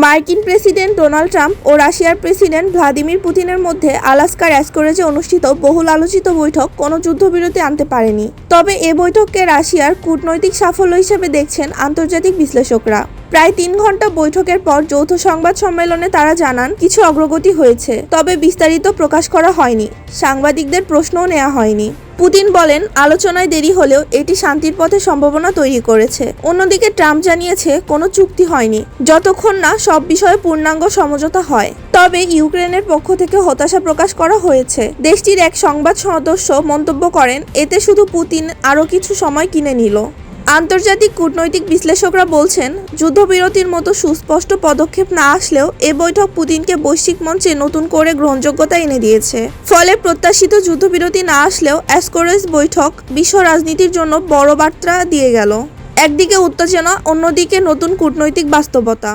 মার্কিন president Donald Trump ও রাশিয়ার president Vladimir পুতিনের মধ্যে আলাস্কার অ্যাঙ্করেজে অনুষ্ঠিত বহুল আলোচিত বৈঠক কোনো যুদ্ধবিরতি আনতে পারেনি। তবে এ বৈঠককে রাশিয়ার কূটনৈতিক সাফল্য হিসেবে দেখছেন আন্তর্জাতিক বিশ্লেষকরা। প্রায় 3 ঘন্টা বৈঠকের পর যৌথ সংবাদ সম্মেলনে তারা জানান কিছু অগ্রগতি হয়েছে, তবে বিস্তারিত প্রকাশ করা হয়নি। সাংবাদিকদের প্রশ্নও নেওয়া হয়নি। পুতিন বলেন, আলোচনায় দেরি হলেও এটি শান্তির পথে সম্ভাবনা তৈরি করেছে। অন্যদিকে ট্রাম্প জানিয়েছে কোনো চুক্তি হয়নি যতক্ষণ না সব বিষয়ে পূর্ণাঙ্গ সমঝোতা হয়। তবে ইউক্রেনের পক্ষ থেকে হতাশা প্রকাশ করা হয়েছে। দেশটির এক সংবাদ সদস্য মন্তব্য করেন, এতে শুধু পুতিন আরও কিছু সময় কিনে নিল। আন্তর্জাতিক কূটনৈতিক বিশ্লেষকরা বলছেন, যুদ্ধবিরতির মতো সুস্পষ্ট পদক্ষেপ না আসলেও এ বৈঠক পুতিনকে বৈশ্বিক মঞ্চে নতুন করে গ্রহণযোগ্যতা এনে দিয়েছে। ফলে প্রত্যাশিত যুদ্ধবিরতি না আসলেও অ্যাঙ্করেজ বৈঠক বিশ্ব রাজনীতির জন্য বড় বার্তা দিয়ে গেল। একদিকে উত্তেজনা, অন্যদিকে নতুন কূটনৈতিক বাস্তবতা।